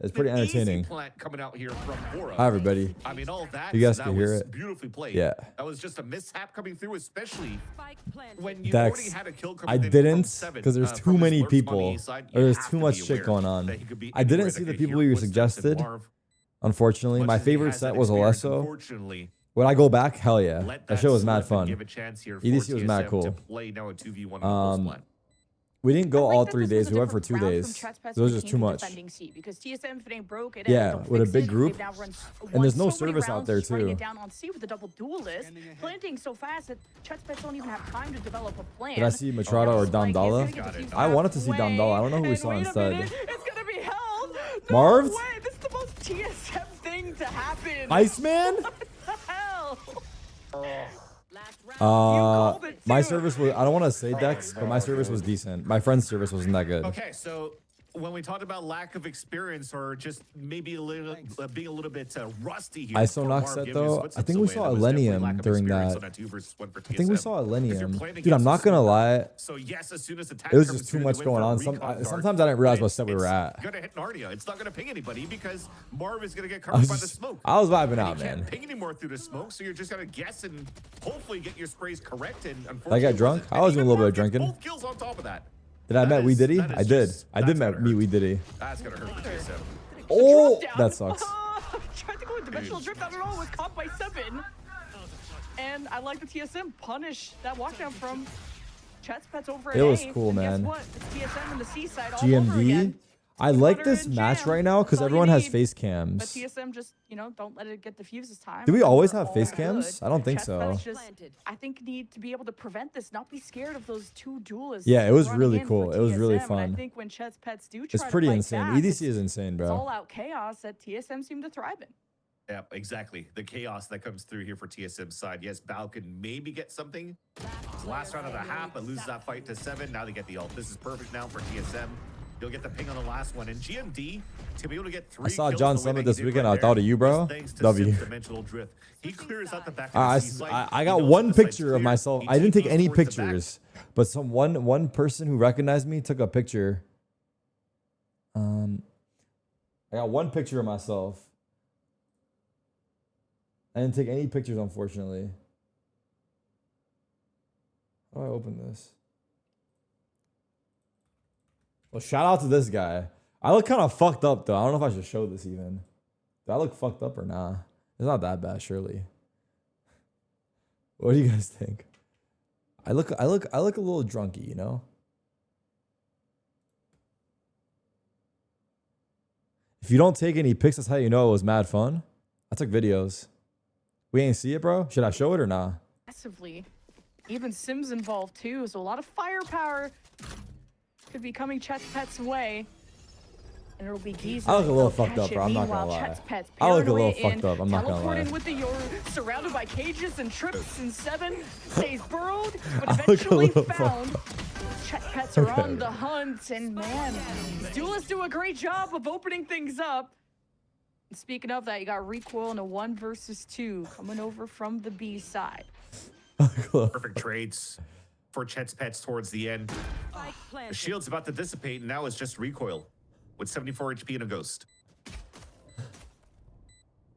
It's pretty entertaining. Coming out here from Bora. Hi, everybody. I mean, all that. You guys can hear it. Beautifully played. Yeah. That was just a mishap coming through, especially when you Dex, already had a kill I coming in didn't from 7, because there's too many people. Or there's too much shit going on. I didn't see the people you suggested. Unfortunately, my favorite set was Alesso. Would I go back? Hell yeah. That show was mad fun. EDC was mad cool. We didn't go all 3 days. We went for 2 days. So it was just too much. Yeah, with a big group. And there's no service out there too. Did I see Matrada or Damdala? I wanted to see Damdala. I don't know who we saw instead. Marved? This is the most TSM thing to happen. Iceman? My service was, I don't want to say Dex, but my service was decent. My friend's service wasn't that good. Okay, so when we talked about lack of experience or just maybe a little being a little bit rusty here. ISO set though, I think we saw Elenium during that. I think we saw Elenium. Dude, I'm not gonna lie. So yes, as soon as it was just too much going on. Sometimes I didn't realize what step we were at. Gonna hit Narnia. It's not gonna ping anybody because Marv is gonna get covered by the smoke. I was vibing out, man. Can't ping anymore through the smoke, so you're just gonna guess and hopefully get your sprays corrected. Did I get drunk? I was doing a little bit of drinking. Both kills on top of that. Did I met Wee Diddy? I did. I did meet Wee Diddy. That's gonna hurt the TSM. Oh, that sucks. Tried to go with dimensional drift. I don't know. Was caught by 7. And I like the TSM punish that walkdown from Chet's Pets over. It was cool, man. Guess what? It's TSM in the seaside all over again. I like this match right now because everyone has face cams. But TSM just, you know, don't let it get diffused this time. Do we always have face cams? I don't think so. I think need to be able to prevent this, not be scared of those 2 duelists. Yeah, it was really cool. It was really fun. I think when Chet's Pets do try it's pretty to insane. back, EDC is insane, bro. It's all out chaos that TSM seem to thrive in. Yeah, exactly. The chaos that comes through here for TSM's side. Yes, Bao can maybe get something. Last round of the half, but loses that fight to 7. Now they get the ult. This is perfect now for TSM. You'll get the ping on the last one. And GMD, to be able to get 3 I saw John Summit this weekend. I thought of you, bro. W. He clears out the back I got one picture of myself. I didn't take any pictures, but one person who recognized me took a picture. I got one picture of myself. I didn't take any pictures, unfortunately. How do I open this? Well, shout out to this guy. I look kind of fucked up though. I don't know if I should show this even. Do I look fucked up or nah? It's not that bad, surely. What do you guys think? I look a little drunky, you know? If you don't take any pics, that's how you know it was mad fun. I took videos. We ain't see it, bro. Should I show it or nah? Massively. Even Sims involved too, so a lot of firepower could be coming Chet's Pets' way. And it'll be Giza. I look a little fucked up, bro. I'm not gonna lie. I look a little fucked up. I'm not gonna lie. With the surrounded by cages and trips and 7 stays burrowed, but eventually found. Chet Pets are on the hunt, and man, duelists do a great job of opening things up. And speaking of that, you got Recoil in a 1 versus 2 coming over from the B side. Perfect trades for Chet's Pets towards the end. The shield's about to dissipate, and now it's just Recoil with 74 HP and a ghost.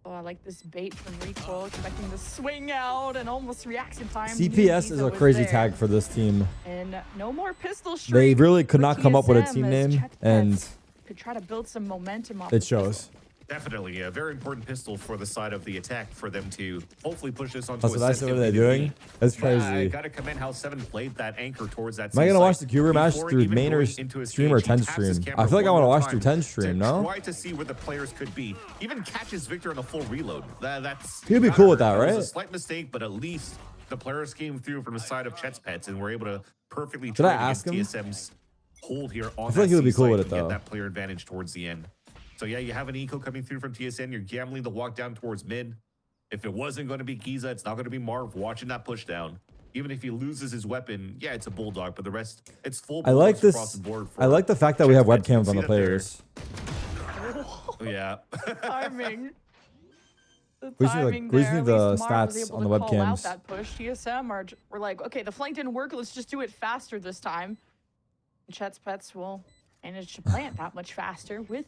Oh, I like this bait from Recoil, expecting to swing out and almost reaction time. CPS is a crazy tag for this team. And no more pistol streak. They really could not come up with a team name, and could try to build some momentum off it shows. Definitely a very important pistol for the side of the attack for them to hopefully push this onto a what are they doing? That's crazy. I gotta commend how 7 played that anchor towards that. Am I gonna watch the Cuber match through main or stream or 10 stream? I feel like I want to watch through 10 stream. No. Try to see where the players could be. Even catches Victor on a full reload. That's. He'd be cool with that, right? It was a slight mistake, but at least the players came through from the side of Chet's Pets and were able to perfectly. Did I ask him? TSM's hold here on. I feel like he would be cool with it though. Get that player advantage towards the end. So yeah, you have an eco coming through from TSM. You're gambling the walk down towards mid. If it wasn't going to be Giza, it's not going to be Marv watching that push down. Even if he loses his weapon, yeah, it's a bulldog, but the rest, it's full. I like this. I like the fact that we have webcams on the players. Yeah. Timing. We just need the stats on the webcams. That push. TSM we're like, okay, the flank didn't work. Let's just do it faster this time. And Chet's Pets will manage to plant that much faster with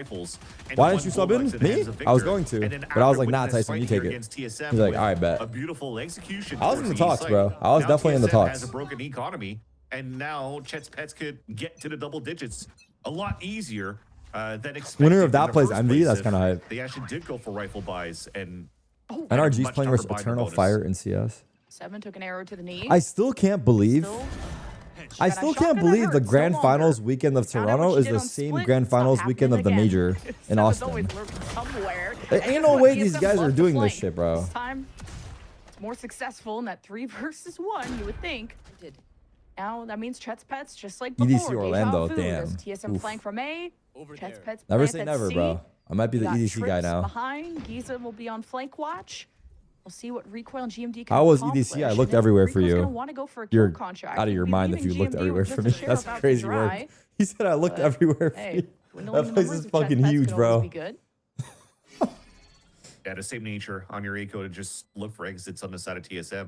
rifles. And Why one didn't you sub in? bulldog to the Me? hands of I was Victor. going to, And then but I was after like, nah, winning this Tyson, you fight take here it. against TSM He's like, with all right, bet. a beautiful execution. I was in towards the talks, site. bro. I was Now definitely in the TSM talks. has a broken economy, and now Chet's Pets could get to the double digits a lot easier. than expected. Winner of in that the plays first Envy. place That's if kind of hype. They actually did go for rifle buys and NRG's much playing versus tougher binder Eternal bonus. Fire in CS. 7 took an arrow to the knee. I still can't believe. I Got a still shotgun can't that believe the hurts no grand longer. finals weekend of Found out what Toronto she is did the on same Split. grand It's not finals weekend of the happening major again. in Seven's Austin. always lurking somewhere. Ain't And no guess way what? these TSM guys are left the doing this flank. shit, bro. This time, it's more successful in that 3 versus 1, you would think. Now, that means Chet's Pets, just like before. EDC Orlando, Deja vu. damn. There's TSM Oof. flank from A. Chet's Pets Never plant say at never, C. bro. I might be the We got EDC guy Trips now. behind. Giza will be on flank watch. We'll see what Recoil and GMD can How was accomplish. EDC? I And looked if everywhere for Recoil's you. gonna wanna go for a kill You're contract, out of your maybe mind if even you looked GMD everywhere with for just me. a share That's about to crazy work. dry. He said I looked But, everywhere for hey, you. dwindling That place numbers is of Chet fucking Pets huge, can always bro. be good. Yeah, the same nature on your eco to just look for exits on the side of TSM.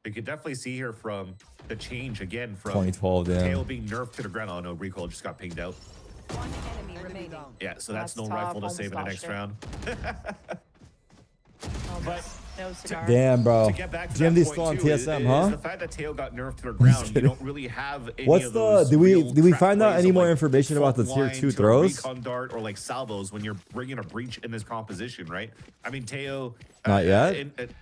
You can definitely see here from the change again from 2012, damn. tail being nerfed to the ground. Oh no, recoil just got pinged out. One enemy remaining. Yeah, so that's no That's rifle to tough, save in the almost next dodged round. But no cigar. Damn, bro. To get back to GMD's that still on point too, TSM, is huh? the fact that tail got nerfed to the ground, you kidding. don't really have any What's of the? those Did we real trap find out plays any of, more like, information about the fault tier line 2 to a throws? recon dart or like salvos when you're bringing a breach in this composition, right? I mean, Teo. Not yet.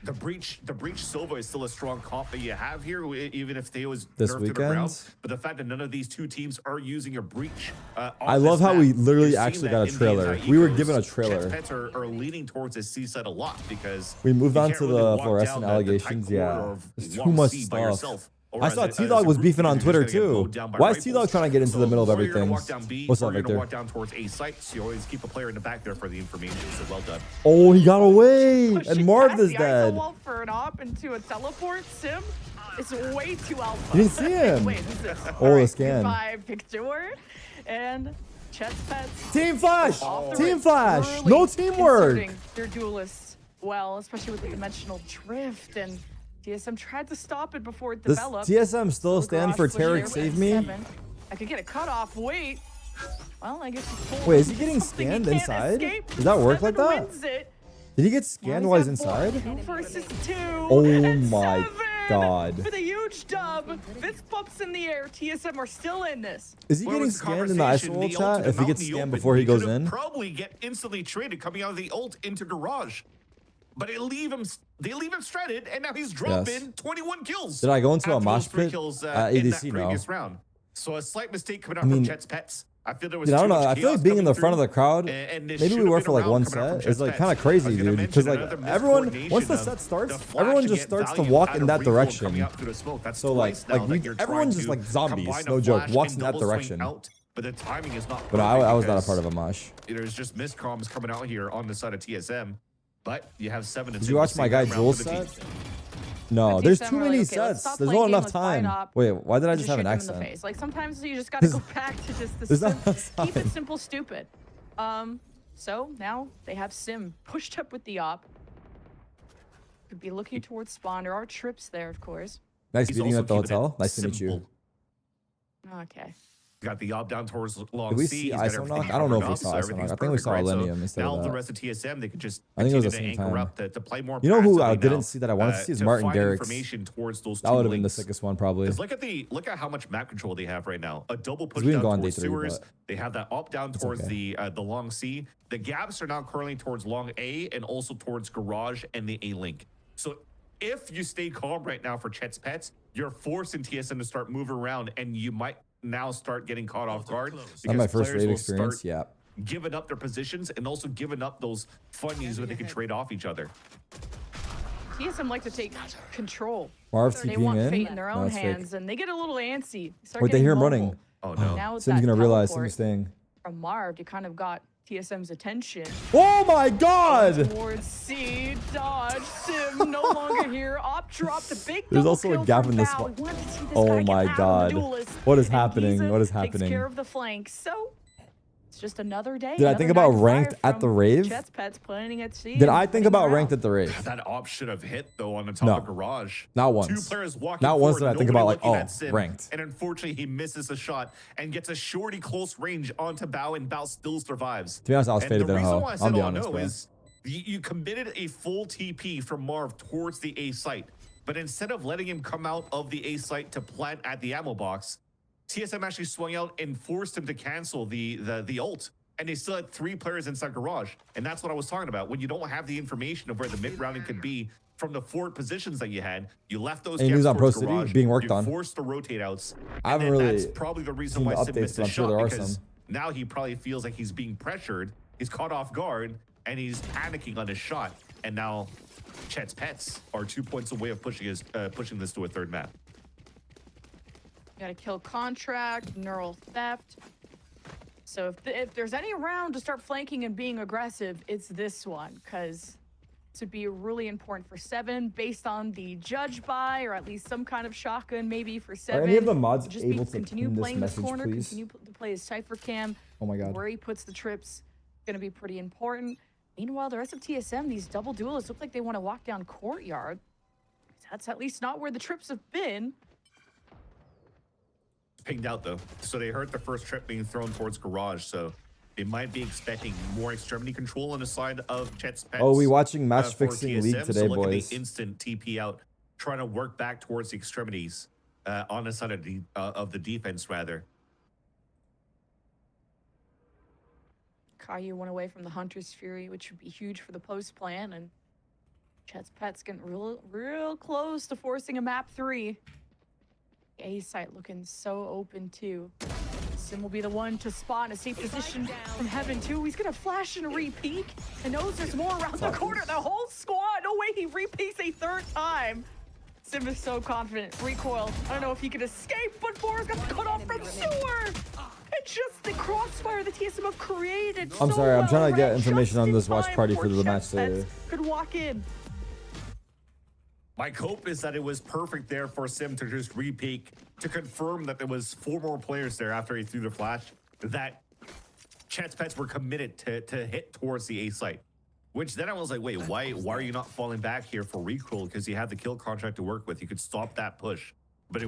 The breach Silva is still a strong comp that you have here, even if Teo is This nerfed to the ground. weekend? But the fact that none of these two teams are using a breach. I love how we literally actually got a trailer. We were given a trailer. Pets are leaning towards the C side a lot because We moved you on can't to really the walk fluorescent down the tight allegations. Yeah, corridor of there's long too much C by stuff. yourself. Or I as saw a- as a T-Dog was group, beefing on you're just Twitter gonna get too. mowed down by Why is rifles. T-Dog trying to get into So the middle of whether you're gonna everything? walk down B What's or up, you're gonna Victor? walk down towards A site, so you always keep a player in the back there for the information. So well done. Oh, he got away, and Pushing Marved past is the dead. ISO wall for an op into a teleport. Sim is way too alpha. You didn't see him. Wait, who's this? Oh, All the scan. Goodbye, Victor. And Chet's Pets. Team Flash! off the Team rip, Flash! early No teamwork! inserting their duelists well, especially with the dimensional drift, and TSM tried to stop it before it Does developed. TSM still stand for Tarik Save Me? I could get a cutoff. Wait. Well, I guess he's pulled Wait, is he into getting something he scanned can't inside? escape. Does that work like Seven that? wins it. Did he get scanned while he's inside? 2 versus 2. Oh and my 7 God. For the huge dub. Fist bumps in the air. TSM are still in this. Is he Where getting was the scanned in the conversation? ISO The chat ultimate if he out gets in the scanned open. before he goes could have in? Probably get instantly traded coming out of the ult into garage, but they leave him stranded, and now he's dropping 21 kills. Did I go into a after mosh those 3 pit kills, at in that ADC? No. previous round. So a slight mistake coming out I mean, from Chet's Pets. I feel there was Dude, I too don't know. much I feel like chaos being in the coming front of through, the crowd, and this maybe should we have were been for a like round one coming out from set. Chet's It's like Pets. kind of I crazy, was gonna dude. Because mention like another everyone, miscoordination once the of set starts, the Flash everyone to just get starts to value walk out in of that recoil direction. coming out through the smoke. That's So like twice now that you're everyone's trying just to like zombies, combine a no joke, flash walks and in that double swing direction. out, but the timing is not. But I perfect was not a because part of a mosh. There's just miscoms coming out here on the side of TSM, but you have 7 and Did 2 you watch to my save guy that round Jules for the set? team. No, The there's TSM too were many like, okay, let's sets. stop There's playing not enough games with fine time. op. Wait, why did I just have an shoot them in the accent? face. Like sometimes you just gotta go back to just the There's not sim. enough Keep it time. simple, stupid. So now they have Sim pushed up with the op. Could be looking towards spawn. There are trips there, of course. Nice He's meeting you also at the keeping it hotel. Nice to meet you. simple. Okay. Got the op down towards long Did we C. see He's got ISO everything knock? I don't know if covered we up, saw so ISO everything's knock. I think we perfect, saw right? Millennium So instead now of the that. rest of TSM, they could just I think it was continue the to same anchor time. up to play more You know who I passively didn't now, see that I wanted to see is to Martin find Garrix. information towards those That two would have been the links. sickest one probably. Because look at how much map control they have right now. A double push we didn't down go on towards day 3, sewers. but They have that op down towards okay. the long C. The gaps are now currently towards long A and also towards garage and the A link. So if you stay calm right now for Chet's Pets, you're forcing TSM to start moving around, and you might now start getting caught off guard. That's Because my first players raid will experience. start Yeah. giving up their positions and also giving up those funnies where they can trade off each other. TSM like to take control. Marv's They TPing want in. fate in their No, own it's fake. hands, and they get a little antsy. Start Wait, they getting hear him mobile. running. Oh no. Now with Sim's that gonna realize teleport Sim's staying. from Marved, you kind of got TSM's attention. Oh my God! Towards C, dodge, Sim no longer here. Op dropped a big There's double also a kill gap from in this Bao. one. We wanted to see this Oh guy get my out of the God. duelist. What is And happening? Giza What is takes happening? care of the flank. So it's just another day. Did I another think about night ranked fire at from the rave? Chet's Pets planning at C. Did and I think running about around. ranked at the rave? That op should have hit though on the top No. of garage. Not once. Two players walking Not once forward, did I think nobody about, like, looking oh, at Sim, ranked. And unfortunately, he misses a shot and gets a shorty close range onto Bao, and Bao still survives. To be honest, I was And faded the than a reason hoe. why I I'll said be oh honest, no bro. is you committed a full TP from Marv towards the A site, but instead of letting him come out of the A site to plant at the ammo box, TSM actually swung out and forced him to cancel the ult. and they still had 3 players inside garage. And that's what I was talking about. When you don't have the information of where the mid-rounding could be from the 4 positions that you had, you left those and gaps on Pro towards City garage, being worked you on. forced the rotate outs. I haven't really that's probably the reason seen why the Sim updates, missed but the I'm sure shot, there are because some. now he probably feels like he's being pressured, he's caught off guard, and he's panicking on his shot. And now Chet's Pets are 2 points away of pushing this to a 3rd map. Got to kill contract, neural theft. So if there's any round to start flanking and being aggressive, it's this one, because to be really important for 7 based on the judge buy, or at least some kind of shotgun maybe for 7. Are any of the mods just able to continue pin this playing this message, corner, please? continue to play his Cypher Cam. Oh my God. Where he puts the trips going to be pretty important. Meanwhile, the rest of TSM, these double duelists look like they want to walk down courtyard. That's at least not where the trips have been. Pinged out though, so they heard the first trip being thrown towards garage, so they might be expecting more extremity control on the side of Chet's Pets. Oh, we watching match for fixing TSM, league today, so look boys. at the instant TP out, trying to work back towards the extremities on the side of the defense rather. Caillou went away from the Hunter's Fury, which would be huge for the post plan, and Chet's Pets getting real close to forcing a map 3. A site looking so open too. Sim will be the one to spot in a safe position from heaven too. He's gonna flash and re-peek and knows there's more around the corner. The whole squad. No way he re-peeks a 3rd time. Sim is so confident. Recoil. I don't know if he can escape, but Bora's got cut off from sewer. And just the crossfire the TSM have created. I'm so sorry, I'm well trying to get read information just on in this watch time party before for the match Chet's Pets later. could walk in. My hope is that it was perfect there for Sim to just re-peek to confirm that there was 4 more players there after he threw the flash, that Chet's Pets were committed to hit towards the A site. Which then I was like, wait, why are you not falling back here for recoil? Because you have the kill contract to work with. You could stop that push. But he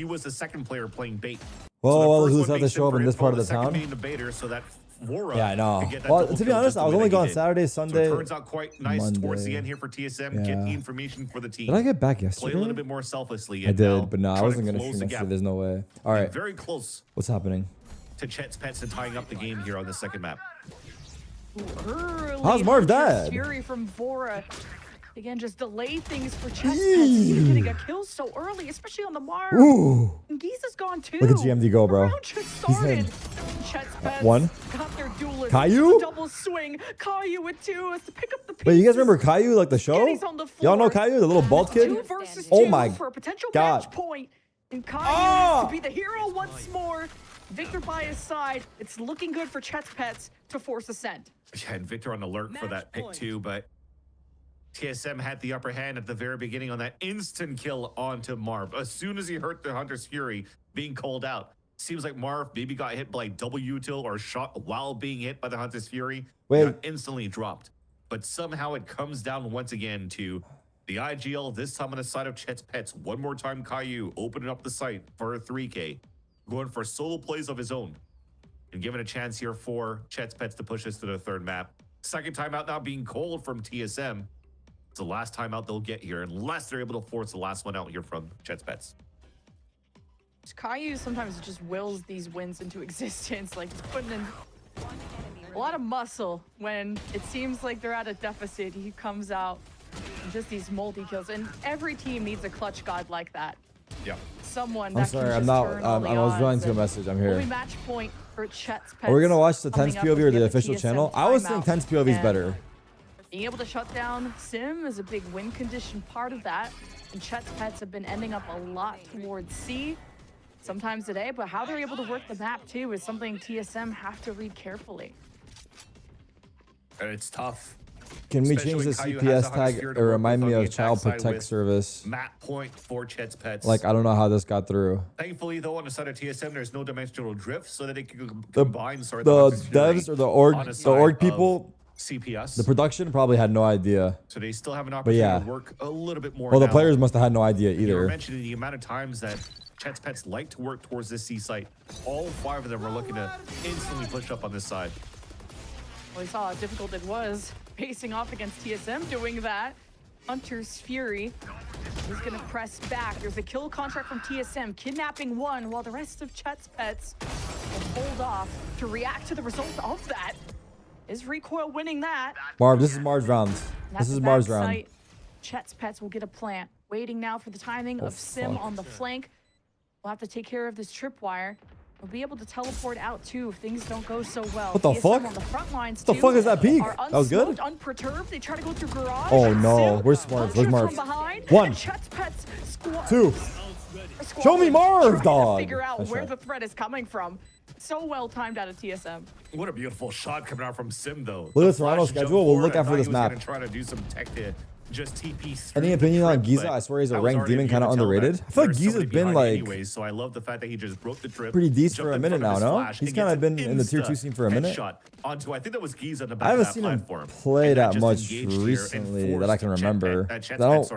was the 2nd player playing bait. Whoa, who's one have to makes show up for in this info, part of the second town? being the baiter, so that Vora Yeah, I know. could get that Well, double to be kill honest, just I the was way only that he gone did. Saturday, So Sunday, it turns out quite nice towards the Monday. end here for TSM. Yeah. Get the information for the team. Did I get back Play a yesterday? little bit more selflessly. I and now did, but no, I try wasn't gonna close stream the yesterday. gap. There's no way. All right, Very close what's happening? to Chet's Pets and tying up the game here on the 2nd map. Early How's Marv Hunter's dead? Fury from Vora. Again, just delay things for Chet's Pets. Even getting a kill so early, especially on the Marv. Ooh, And Giza's gone too. look at GMD go, bro. The round just He's started. in. Chet's Pets One. got their duelist. Caillou? Double swing. Caillou with 2 has to pick up the pieces. Wait, you guys remember Caillou, like the show? Kenny's on the Y'all know floor. Caillou, the little bald kid? 2 versus 2 Oh my for a potential God. match point. And Caillou Ah! has to be the hero once more. Victor by his side. It's looking good for Chet's Pets to force ascent. Yeah, and Victor on alert for that pick too, but TSM had the upper hand at the very beginning on that instant kill onto Marv. As soon as he heard the Hunter's Fury being called out, seems like Marv maybe got hit by double util or shot while being hit by the Hunter's Fury. Wait. Got instantly dropped. But somehow it comes down once again to the IGL, this time on the side of Chet's Pets. One more time, Caillou opening up the site for a 3K, going for solo plays of his own, and giving a chance here for Chet's Pets to push us to the 3rd map. 2nd timeout now being called from TSM. It's the last timeout they'll get here, unless they're able to force the last one out here from Chet's Pets. Caillou sometimes just wills these wins into existence, like he's putting in a lot of muscle when it seems like they're at a deficit. He comes out and just these multi-kills, and every team needs a clutch god like that. Yeah. Someone I'm that sorry, can I'm just not. turn all the I was odds, running to a and message. I'm will here. be match point for Chet's Pets. Are we gonna watch the coming 10's up POV as or we the get official TSM channel? I always think timeout. 10's POV is And better. being able to shut down Sim is a big win condition part of that. And Chet's Pets have been ending up a lot towards C, sometimes today, but how they're able to work the map too is something TSM have to read carefully. And it's tough. Can we Especially change the when Caillou has CPS the Hunter's tag Fury to or work remind with me on of the Child attack side Protect with Service? Map point for Chet's Pets. Like, I don't know how this got through. Thankfully, though, on the side of TSM, there's no dimensional drift, so that they can The combine. the Hunter's Fury devs or the on org the side of people, CPS. the production probably had no idea. So they still have an opportunity yeah. to work a little bit more. Well, the now. players must have had no idea You were either. mentioning the amount of times that Chet's Pets like to work towards this C site. All 5 of them are looking to instantly push up on this side. Well, we saw how difficult it was facing off against TSM doing that. Hunter's Fury is going to press back. There's a kill contract from TSM, kidnapping 1, while the rest of Chet's Pets will hold off to react to the result of that. Is Recoil winning that? Marv, this is Marv's round. This is Marv's round. Chet's Pets will get a plant. Waiting now for the timing of Sim on the flank. We'll have to take care of this tripwire. We'll be able to teleport out too if things don't go so well. What the TSM fuck? On the front lines What the fuck is that peak? That was good. Unperturbed. They try to go through garage. Oh no, where's Marv? Where's Marv? One, two. Show me Marv, dog. Figure out where the threat is coming from. So well timed out of TSM. What a beautiful shot coming out from Sim though. Look at Toronto's schedule. We'll look after this map. Try to do some tech to just TP. Any opinion on Giza? I swear he's a ranked demon, kind of underrated. I feel like Giza's been like anyways, so I love the fact that he just broke the trip. Pretty decent for a minute now, no? He's kind of been in the tier 2 scene for a minute. Onto, I think that was Giza in the back I haven't seen him play that much recently that I can remember. Unless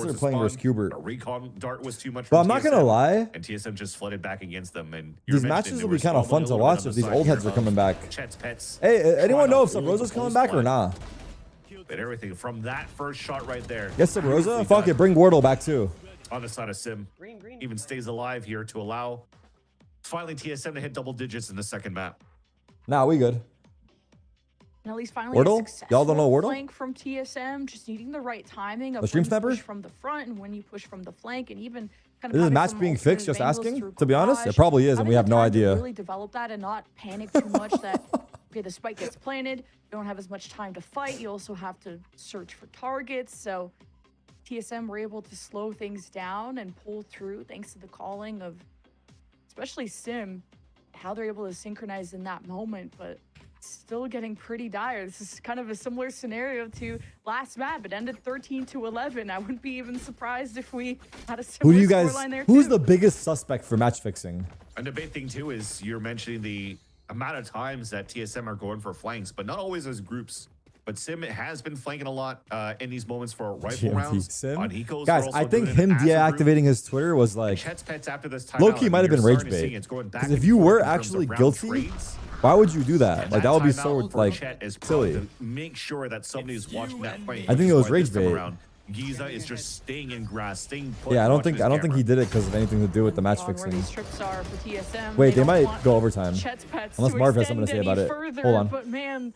they're playing versus Cubert. Recon dart was too much. But I'm not gonna lie. And TSM just flooded back against them. And these matches will be kind of fun to watch if these old heads are coming back. Chet's Pets. Hey, anyone know if Sub-Rosa's coming back or not? But everything from that first shot right there. Yes, Sub-Rosa? Fuck it, bring Wardle back too. On the side of Sim. Even stays alive here to allow finally TSM to hit double digits in the second map. Nah, we good. And at least finally Wardle? Y'all don't know Wardle? Flank from TSM, just needing the right timing of the stream sniper? Push from the front and when you push from the flank, and even kind of is this match being fixed? Just asking. To be honest, it probably is, and we have no idea. Really develop that and not panic too much that okay, the spike gets planted. You don't have as much time to fight. You also have to search for targets. So TSM were able to slow things down and pull through thanks to the calling of especially Sim, how they're able to synchronize in that moment, but still getting pretty dire. This is kind of a similar scenario to last map. It ended 13-11. I wouldn't be even surprised if we had a similar scoreline there who's too. the biggest suspect for match fixing? And the big thing too is you're mentioning the amount of times that TSM are going for flanks, but not always as groups. But Sim has been flanking a lot in these moments for rifle rounds. Sim? On Ecos, guys, I think him deactivating his Twitter was like low-key might have been rage bait. Because if you were actually guilty, why would you do that? Like that would be so like silly. To make sure that somebody's watching that fight. I think it was rage bait. Giza is just staying in grass, staying put. Yeah, I don't think he did it because of anything to do with the match fixing. Wait, they might go overtime. Unless Marv has something to say about it. Hold on. But man,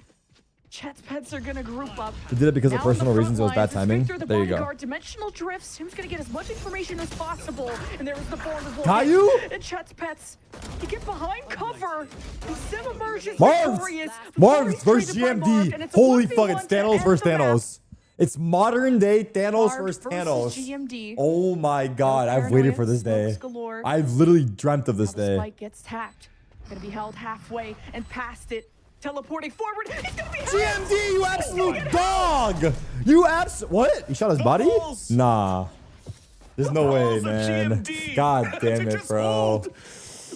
Chet's Pets are gonna group up. He did it because of personal reasons. It was bad timing. There you go. Dimensional drift. Sim's gonna get as much information as possible. And there was the vulnerable. Caillou? And Chet's Pets to get behind cover. And Sim emerges Marved versus GMD. Holy fuck, it's Thanos versus Thanos. It's modern day Thanos versus Thanos. GMD. Oh my god, I've waited for this day. I've literally dreamt of this day. Spike gets tapped. Gonna be held halfway and past it. Teleporting forward. He's gonna be GMD, you absolute dog! You what? You shot his body? Nah. There's no way, man. God damn it, bro.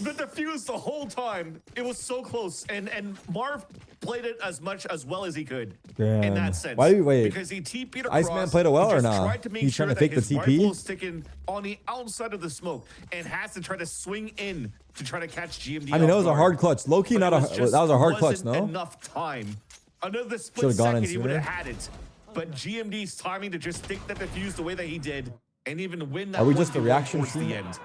The defuse the whole time. It was so close. And Marv played it as well as he could. Damn. In that sense. Why wait? Because he TP'd across. Iceman played it well or not? He's trying to fake the TP? Sticking on the outside of the smoke and has to try to swing in to try to catch GMD. I mean, that was a hard clutch. Low-key, that was a hard clutch, no? Enough time. Another split second, he would have had it. But GMD's timing to just stick that defuse the way that he did and even win that. Are we just a reaction towards the end?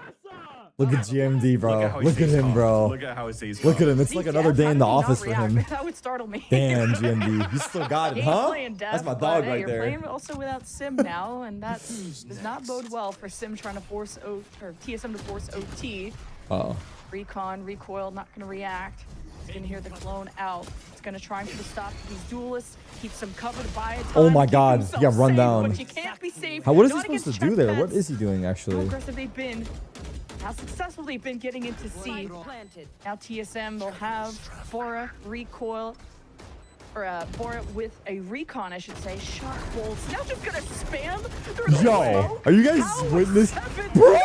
Look at GMD, bro. Look at him, bro. Look at how he stays calm. Look at him. It's like another day in the office for him. That would startle me. Damn, GMD. You still got it, huh? That's my dog right there. You're playing also without Sim now, and that does not bode well for Sim trying to force TSM to force OT. Uh-oh. Recon, recoil, not going to react. He's going to hear the clone out. He's going to try and put a stop to these duelists. Keep some covered by a time. Oh my god. He got run down. But you can't be safe. What is he supposed to do there? What is he doing, actually? How aggressive they've been. How successful they've been getting into C. Now TSM will have Bora recoil, or Bora with a recon, I should say. Shot bolts. Now just gonna spam through the Yo, are you guys witness? Bro!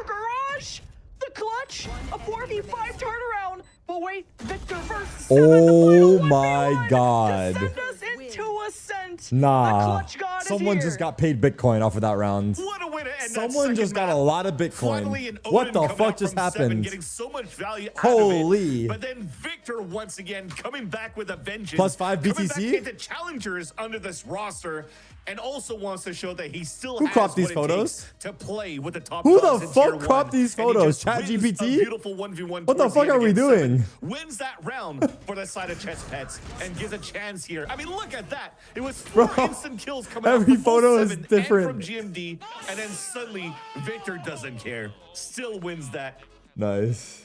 Garage! The clutch! A 4v5 turnaround! But wait, Victor versus oh my god. Send us into Ascent. Nah. Someone just got paid Bitcoin off of that round. What a way to Someone just got a lot of Bitcoin. What the fuck just happened? Getting so much value Holy. But then Victor once again coming back with a vengeance. Plus 5 BTC? Coming back into challengers under this roster. And also wants to show that he still Who has cropped these what it photos? takes to play with the top Who dogs the in fuck tier cropped one. these And he photos? just Chat wins GPT? a beautiful 1v1 What the towards fuck end are we against doing? Seven, wins that round for the side of Chet's Pets and gives a chance here. I mean, look at that. It was 4 instant kills coming out every from photo is Seven and different. from GMD, and then suddenly Victor doesn't care. Still wins that. Nice.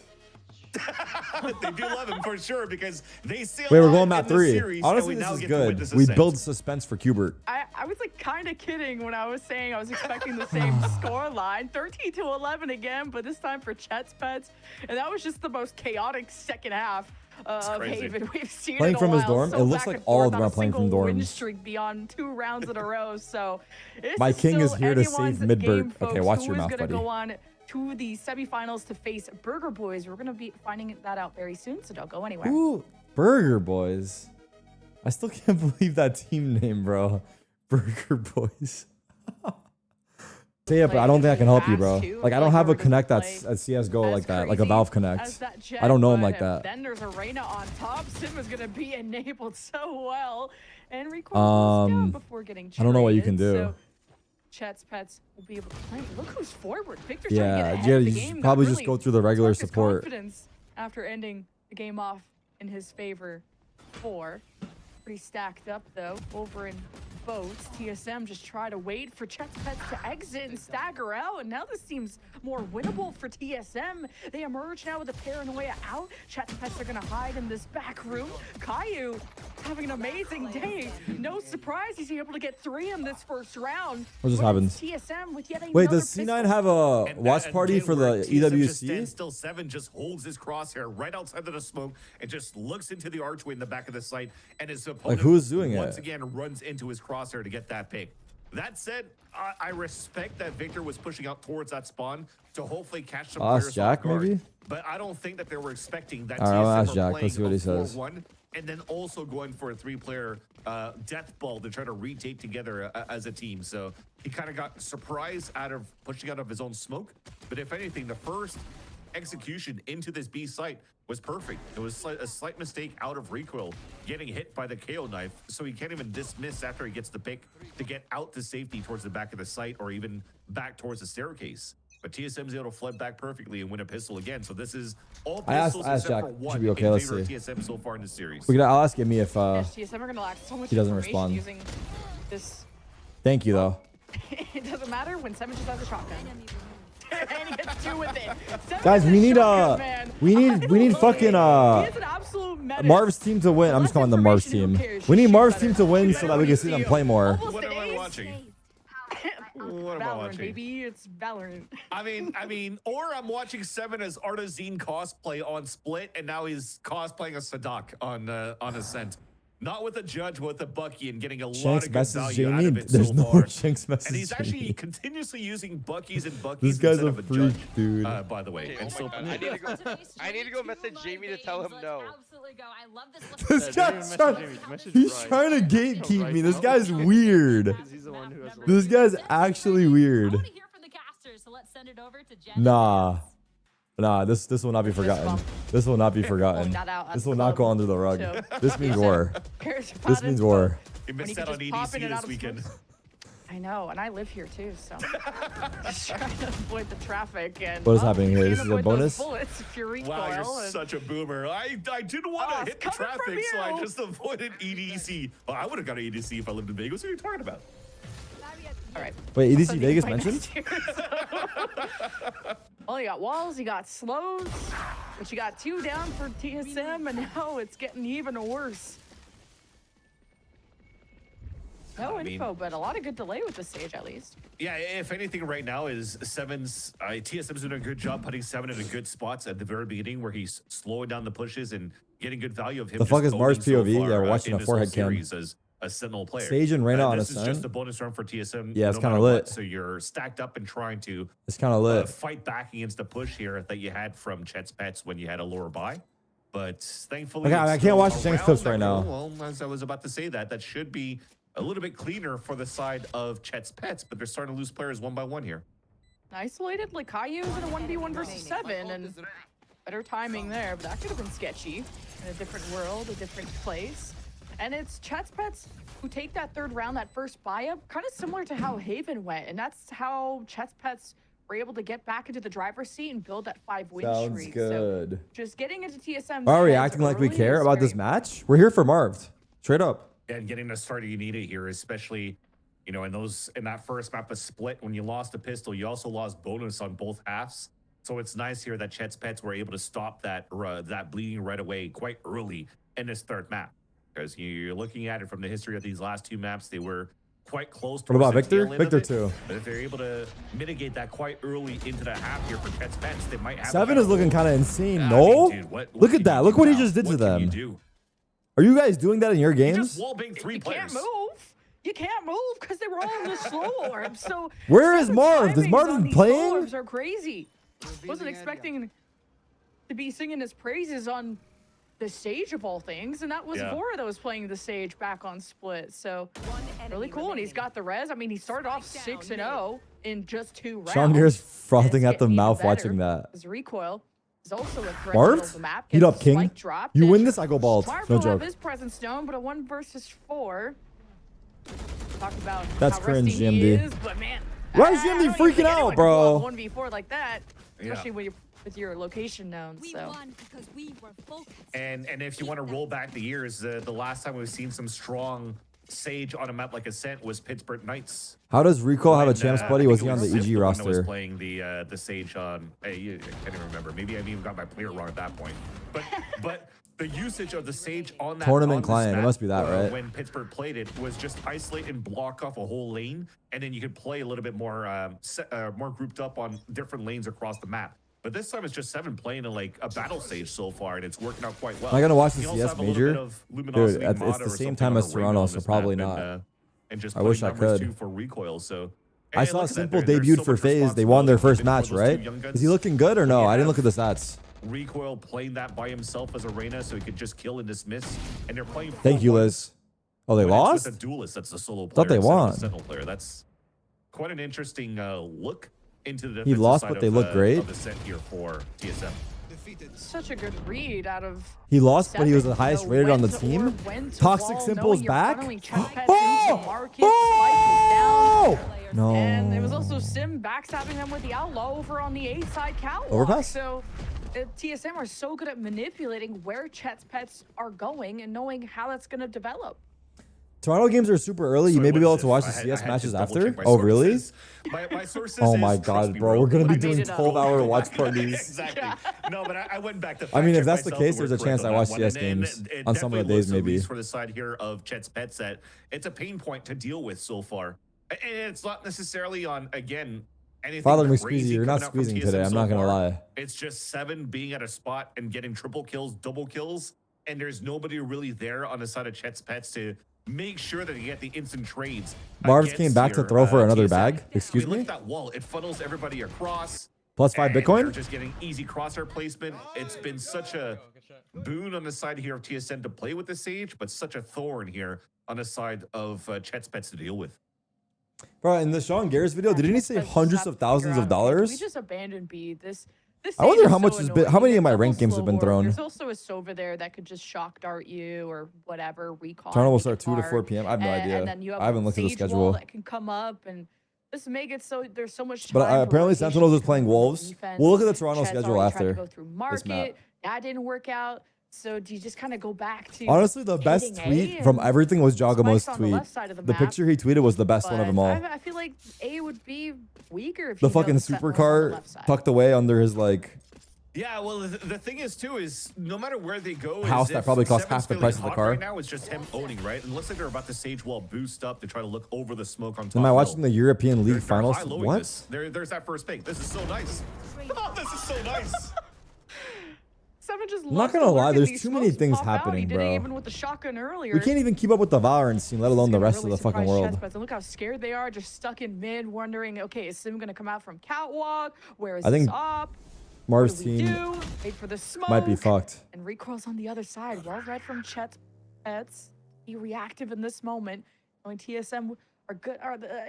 They do love him for sure because they see. Wait, we're going map 3. Honestly, this is good. We build suspense for Qbert. I was like kind of kidding when I was saying I was expecting the same score line, 13-11 again, but this time for Chet's Pets, and that was just the most chaotic second half of Haven we've seen Playing in a from his while. dorm, So it looks back like and all of forth them on are a playing from single win dorms. streak beyond 2 rounds in a row. So My king is still here to save anyone's Midbert. game, Okay, folks. watch Who your is mouth, gonna buddy. go on to the semifinals to face Burger Boys? We're gonna be finding that out very soon, so don't go anywhere. Ooh, Burger Boys. I still can't believe that team name, bro. Burger Boys. Yeah, but I don't think I can help you, bro. Like, I don't have a connect that's at CSGO like that, like a Valve connect. I don't know him like that. Then there's Arena on top. Sim is gonna be enabled so well, and recoil down before getting I don't know what you can traded, do. So Chet's Pets will be able to play. Look who's forward. Victor's Yeah, trying to get ahead yeah, of the you game. should probably That just really go through the regular sparked his support. confidence after ending the game off in his favor. 4. Pretty stacked up though over in boats. TSM just try to wait for Chet's Pets to exit and stagger out, and now this seems more winnable for TSM. They emerge now with a paranoia out. Chet's Pets are gonna hide in this back room. Caillou having an amazing day. No surprise he's able to get 3 in this first round. What just But happened? it's TSM with yet Wait, another does C9 pistol. have a And watch that party again for where the TSM just EWC? stands still. Seven just holds his crosshair right outside of the smoke and just looks into the archway in the back of the site, and his opponent who's doing once it? again runs into his crosshair to get that pick. That said, I respect that Victor was pushing out towards that spawn to hopefully catch some I'll ask players Jack, off guard. maybe? But I don't think that they were expecting that. All right, I'll TSM ask were Jack. playing Let's see what a he says. 4-1, and then also going for a 3-player death ball to try to retake together as a team. So he kind of got surprised out of pushing out of his own smoke. But if anything, the first execution into this B site was perfect. It was a slight mistake out of recoil, getting hit by the KO knife, so he can't even dismiss after he gets the pick to get out to safety towards the back of the site or even back towards the staircase. But TSM's able to flood back perfectly and win a pistol again. So this is all pistols I asked except Jack. for one Should be okay. in Let's favor of see. TSM so far in the series. I'll ask Amy if Yes, TSM are gonna lack so much he doesn't information respond. using this. Thank you though. It doesn't matter when Seven just has a shotgun. And he gets 2 with it. Seven Guys, has we a need shotgun, man. we need love fucking it. He is an absolute menace. Marv's team to win. I'm just Less calling the Marv's information, team. who cares? We need Shoot Marv's better. team to win You so better that we can see see them him. play more. Almost What an am I ace. watching? What am I Valorant, watching? baby. It's Valorant. I mean, or I'm watching Seven as Artazine cosplay on Split, and now he's cosplaying a Sadak on Ascent. Not with a Judge, but with a Bucky, and getting a lot Shanks of good message value out Jamie. of it There's so no far. Shanks message And he's actually Jamie. continuously using Buckies and This Buckies guy's instead a of a freak, Judge, dude. by the way. Okay, And oh so, my God. I need to go message Jamie to tell him no. Absolutely go. I love this. This guy's he's trying to gatekeep me. This guy's weird. He's the one who has This guy's actually weird. I want to hear from the casters, so let's send it over to Jen. Nah, this will not be forgotten. This will not be forgotten. that out at This the will not go club, under the rug. too. This means war. Cares about This it, means but war. he when missed you out can on just pop in EDC and out this of weekend. smokes. I know, and I live here too, so just trying to avoid the traffic. And What is happening here? you This can is a avoid those bonus? bullets if you recoil. Wow, you're and- such a boomer. I didn't want Oh, to it's hit the coming from traffic, so I you. just avoided EDC. Well, I would have got an EDC if I lived in Vegas. What are you talking about? All right. Wait, EDC Sending Vegas my mentioned? next year, so. Well, you got walls, you got slows, but you got 2 down for TSM, and now it's getting even worse. No info, but a lot of good delay with this stage, at least. Yeah, if anything, right now is Seven's TSM's doing a good job putting Seven in a good spots at the very beginning, where he's slowing down the pushes and getting good value of him. The fuck just is Mars owning so POV? far, Yeah, we're watching in a this whole forehead cam. series as a Sentinel player. Sage and Reyna on This is just Ascent. a bonus round for TSM. Yeah, it's no kinda matter what. lit. So you're stacked up and trying to It's kind of lit. fight back against the push here that you had from Chet's Pets when you had a lower buy. But thankfully, Okay, it's I can't still watch the Shanks around clips that right now. goal. Well, as I was about to say that should be a little bit cleaner for the side of Chet's Pets, but they're starting to lose players one by one here. Isolated like Caillou's in a 1v1 versus 7, and better timing there, but that could have been sketchy in a different world, a different place. And it's Chet's Pets who take that third round, that first buy-up, kind of similar to how Haven went, and that's how Chet's Pets were able to get back into the driver's seat and build that 5-win Sounds streak. good. So just getting into TSM. Are we acting like we care about this match? We're here for Marved. Straight up. And getting the start you needed here, especially, you know, in that first map of split, when you lost a pistol, you also lost bonus on both halves. So it's nice here that Chet's Pets were able to stop that bleeding right away quite early in this third map. Because you're looking at it from the history of these last two maps, they were quite close to. What about Victor? Victor too. But if they're able to mitigate that quite early into the half here for Chet's Pets, they might have. 7 is looking kind of insane. No, I mean, dude, look at that. Look what he just did to them. Are you guys doing that in your games? Just wallbang 3 players. Can't move. You can't move because they were all in the slow orb. So where is Marv? Is Marvin playing? Orbs are crazy. Wasn't expecting to be singing his praises on the stage of all things, and that was Vora that was playing the stage back on split. So really cool, and he's got the res. I mean, he started off 6-0 in just 2 rounds. Sean Gear's frothing at the mouth watching that. His recoil is also a threat Marved? the map. Heat up, King. Drop, you win this, I go bald. Marved No will have joke. his presence known, but a 1 versus 4. Talk about that's how cringe, rusty he GMD. is, but man, Why is I don't GMD even freaking think out, anyone bro? can pull off 1v4 like that, especially when you're with your location known. We So. won because we were focused. And if you want to roll back the years, the last time we've seen some strong Sage on a map like Ascent was Pittsburgh Knights. How does Rico have a champs buddy? Was he on the Sith EG one that was roster? playing the Sage on. I can't even remember. Maybe I even got my player wrong at that point. But the usage of the Sage on that Tournament client, it must be that, right? When Pittsburgh played it, was just isolate and block off a whole lane, and then you could play a little bit more more grouped up on different lanes across the map. But this time it's just 7 playing in like a battle stage so far, and it's working out quite well. Am I gonna watch the You also CS have a little major? bit of Dude, luminosity it's mod the or same something time on as the ring Toronto, on so this probably map, not. And just I wish I numbers could. too for recoil. So I hey, saw look at that. Simple There's debuted so for much FaZe. They won their first responsibility match, for those two right? young guns. Is he looking good or no? We I didn't have look at the stats. Recoil playing that by himself as a Reyna, so he could just kill and dismiss. And they're playing. Thank you, Liz. Oh, they lost? With a duelist, that's the solo player. Thought they instead of won. the Sentinel player. That's quite an interesting look into the. He defensive lost, side but they of, look great. Of the set here for TSM. Such a good read out of. He lost, but he was the 7, highest know rated on the when to team. orb, when to Toxic wall, Simple's knowing you're back. funneling Chet Pets Oh! into the market, Spike is down. Oh! No. And it was also Sim backstabbing them with the Outlaw over on the A side catwalk. Overpass? So TSM are so good at manipulating where Chet's Pets are going and knowing how that's going to develop. Toronto games are super early. You may be able to watch the CS matches after. Oh, really? My sources Oh my is, trust god, me, bro. We're going to be I made doing it up. 12-hour watch parties. Exactly. No, but I went back to. I mean, if fact-check that's the myself, case, and there's a we're chance correct I on watch that CS one. And games it on some of the definitely days, looks, at maybe. least for the side here of Chet's Pets, that it's a pain point to deal with so far. And it's not necessarily on, again, anything Father crazy McSqueezy, you're not coming out from squeezing TSM today. I'm so not going to far. lie. It's just 7 being at a spot and getting triple kills, double kills, and there's nobody really there on the side of Chet's Pets to make sure that you get the instant trades. Marv's came back to throw for another bag. Excuse Look me? at that wall. It funnels everybody across. Plus 5 and they're Bitcoin? just getting easy crosshair placement. It's been such a boon on the side here of TSM to play with the Sage, but such a thorn here on the side of Chet's Pets to deal with. Bro, in the Sean Garris video, didn't he say Chet's Pets hundreds have of to thousands figure of out, okay, dollars? We just abandoned B. This I wonder stage how is much so has been- how annoying. many of my Double ranked games have slow been orb. thrown? There's also a Sova there that could just shock dart you or whatever, recon. Toronto will make start it 2 to 4 hard. p.m. I have no idea. And then you have I haven't a looked at the Sage wall schedule. that can come up and just make it so there's so much time. But for apparently rotation Sentinels is to playing come up with Wolves. defense. We'll look at the Toronto Chet's schedule already tried after to go through this map. market. That didn't work out. So do you just kind of go back to Honestly, the best hitting tweet A from and everything was Jagamo's Spike's on the tweet. left side of the The map? picture he tweeted was the best one of them all. I feel like A would be weaker if The you know fucking Sentinels on the supercar left side. tucked away under his, like, Yeah, well, the thing is, too, is no matter where they go, House is that if probably costs Seven's half the feeling price of the hot car. Right now, it's just him owning, right? And it looks like they're about to Sage Wall boost up to try to look over the smoke on top. am I watching hill. the European League They're Finals? high-lowing What? this. There's that first pick. This is so nice. Oh, this is so nice. Seven just I'm not loves gonna to lie, lurk in there's these too many smokes things pop out. happening, He did bro. it even with the shotgun earlier. We can't even keep up with the Valorant scene, let alone the It's rest gonna of the fucking really surprise world. Chet's Pets. And look how scared they are, just stuck in mid, wondering, okay, is Sim gonna come out from catwalk? Where is I think this up? Marv's What do we team do? Wait for the smoke. might be fucked. And recoils on the other side. Well read from Chet's Pets. Be reactive in this moment. Knowing TSM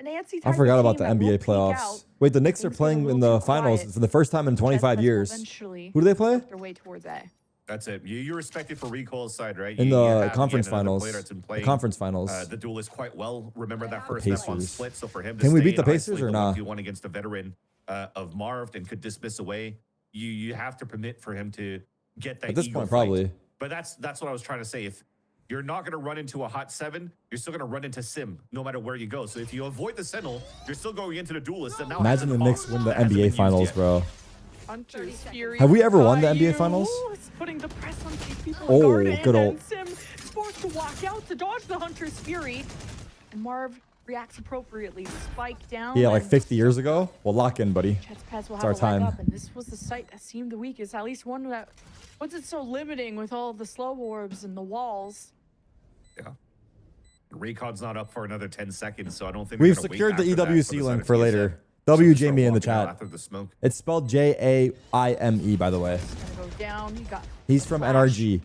Nancy. I forgot about the NBA playoffs. Wait, the Knicks are playing in the finals for the first time in 25 years. Who do they play? Their way towards A. That's it. You respect it for Recoil's side, right? In You the have conference yet another finals. player that's been The playing, conference finals. the duelist quite well. Remember that first Pacers. F1 split, so for him to Can we stay beat the and Pacers isolate or the not? 1v1 against a veteran of Marved and could dismiss away, you have to permit for him to get that At this ego point, fight. probably. But that's what I was trying to say. If you're not going to run into a hot 7, you're still going to run into Sim no matter where you go. So if you avoid the Sentinel, you're still going into the duelist. And now Imagine the Knicks win the that hasn't been NBA used finals, yet. bro. Hunter's Fury. Have we ever won the got NBA you. finals? It's putting the press on these people. Oh, Garden, good and old- Sim is forced to walk out to dodge the Hunter's Fury. And Marv reacts appropriately. Spike down. Yeah, like and 50 years ago. Well, lock in, buddy. Chet's pass will It's have our a leg time. up, and this was the site that seemed the weakest. At least one that. What's it so limiting with all of the slow orbs and the walls? Yeah. Recon's not up for another 10 seconds, so I don't think We've they're gonna wait secured the after that EWC the link side for of TSM. later. So W just start Jamie in the walking out chat. after the smoke. It's spelled Jaime, by the way. Gonna go down. You got. He's from Flash. NRG.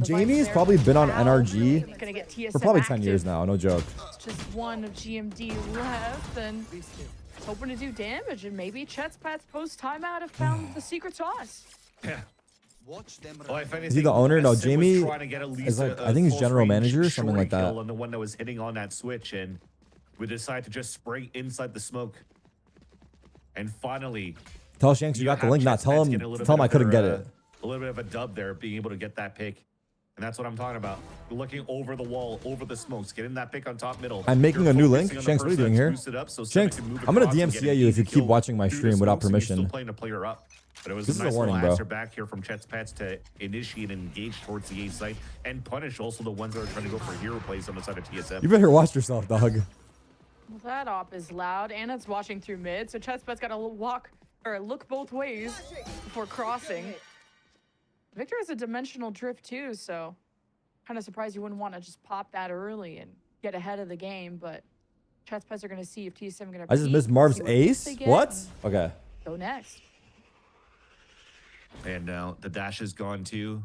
Jamie's probably been on NRG Gonna get TSM for probably 10 active. years now. No joke. It's just one of GMD left, and hoping to do damage. And maybe Chet's Pats post timeout have found the secret sauce. Yeah. Watch them Well, if Is he the owner? No, Sim was Jamie trying to get at least is like, a I think he's close general range manager or something shorty like that. kill on the one that was hitting on that switch, and we decided to just spray inside the smoke. And finally, Tell Shanks you got the have link. Not Chet's tell Pats him. getting a little Tell him bit I of couldn't their, get it. A little bit of a dub there, being able to get that pick. And that's what I'm talking about. Looking over the wall, over the smokes, getting that pick on top middle. I'm making You're a new focusing link. on the Shanks, what are you person doing that's here? boosted up so Shanks, Sim can move I'm gonna across and DMCA get an you if you easy keep kill watching my through the stream without smokes, and you're still permission. playing a player up. But it was This a is a nice warning, little bro. answer back here from Chet's Pets to initiate and engage towards the A site and punish also the ones that are trying to go for hero plays on the side of TSM. You better watch yourself, dog. Well, that op is loud, and it's watching through mid, so Chet's Pats got to walk or look both ways before crossing. Victor has a dimensional drift too, so kind of surprised you wouldn't want to just pop that early and get ahead of the game, but Chet's Pets are going to see if TSM going to I just missed Marv's ace. What? Okay. Go next. And now the dash is gone too.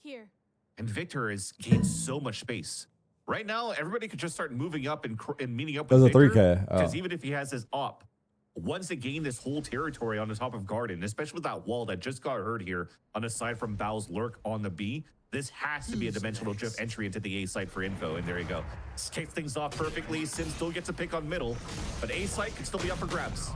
Here. And Victor has gained so much space. Right now, everybody could just start moving up and meeting up with There's a Victor. 3K. Oh. Because even if he has his op, once they gain this whole territory on the top of Garden, especially with that wall that just got hurt here on the side from Bao's lurk on the B, this has to be a dimensional drift entry into the A site for info. And there you go. Kicks things off perfectly. Sim still gets a pick on middle, but A site can still be up for grabs.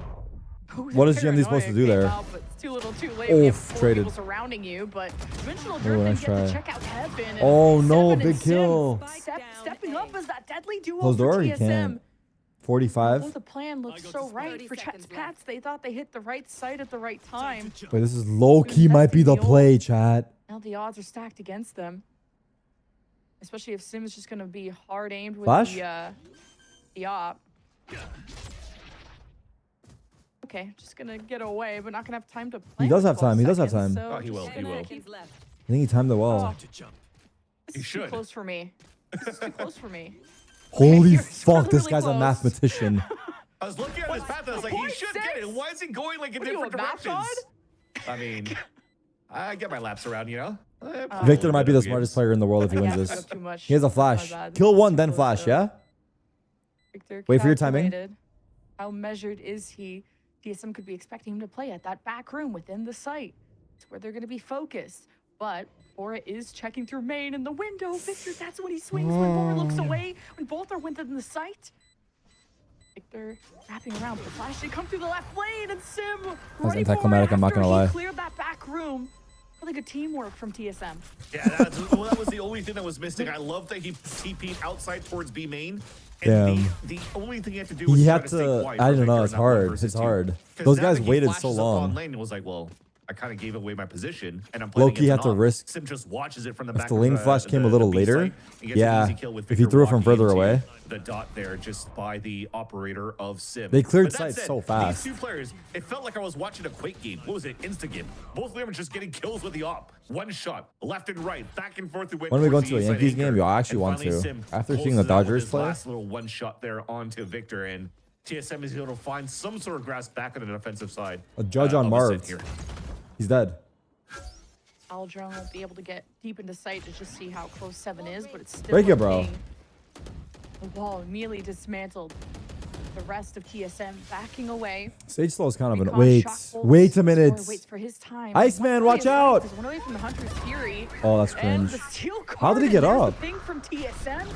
What is GMD supposed to do there? But it's too little too late. Oof, We have four traded. people surrounding you, but dimensional Oh, drift nice and get try. to check out Heaven. And Oh, no, Seven and big kill. Sim stepping up as that deadly duo Close for door? You TSM. can't. Oh, 45. the plan looked so right for Chet's Pats. They thought they hit the right site at the right time. Wait, this is low key. Might be the play, chat. Now the odds are stacked against them. Especially if Sim's just going to be hard aimed with Flash? the op. Okay, just going to get away, but not going to have time to play. He does for have 12 time. He does have seconds, time. so Oh, he will. just He gonna will. keep- left. I think he timed it well. Oh, He this is should. too close for me. This is too close for me. Holy You're fuck, this really guy's a close. mathematician. I was looking at his path, I was like, he should get it. Why is he going like in What are you, different a math directions? I mean, I get my laps around, you know? Victor might be the smartest player in the world if he Yeah, wins I this. took too much. He has a My flash. bad. Kill one, Too then close, flash, though. yeah? Victor Wait for your timing. calculated. How measured is he? TSM could be expecting him to play at that back room within the site. It's where they're going to be focused. But Bora is checking through main in the window. Victor, that's when he swings when Bora looks away. When both are within the site. Victor wrapping around. The flash they come through the left lane and Sim. Ready for it anticlimactic, I'm not after gonna he lie. cleared that back room. Really good teamwork from TSM. Yeah, that was the only thing that was missing. I love that he TP'd outside towards B main. And Damn. the only thing he had to do was He try had to stay to. quiet I for don't know. Victor It's in that 1 hard. versus It's 2. hard. 'Cause Those now guys that he waited flashes so up long. on lane, it was like, well, I kind of gave away my position, and I'm playing Low-key against had an to op. risk- Sim just watches it from the If back the of lane flash came a little the B later, site and gets an yeah, easy kill with if he Victor threw it from walking further into away. the dot there just by the operator of Sim. They cleared But that sight said, so fast. These two players, it felt like I was watching a Quake game. What was it? Insta game. Both of them were just getting kills with the op. One shot, left and right, back and forth. When are we going to a Yankees game? Yo, I actually want to. After seeing the Dodgers play. Last little one shot there onto Victor, and TSM is able to find some sort of grasp back on the defensive side. A judge on of the Marved. set here. He's dead. Aldron won't be able to get deep into sight to just see how close 7 is, but it's still Break it, bro. being The wall immediately dismantled. The rest of TSM backing away. Sage slow is kind of an Recon wait. shock bolts. Wait a minute. Scorer waits for his time. Iceman, watch out! One away from the Hunter's Fury. Oh, that's And cringe. the steel How did he get card, and up? there's the thing from TSM.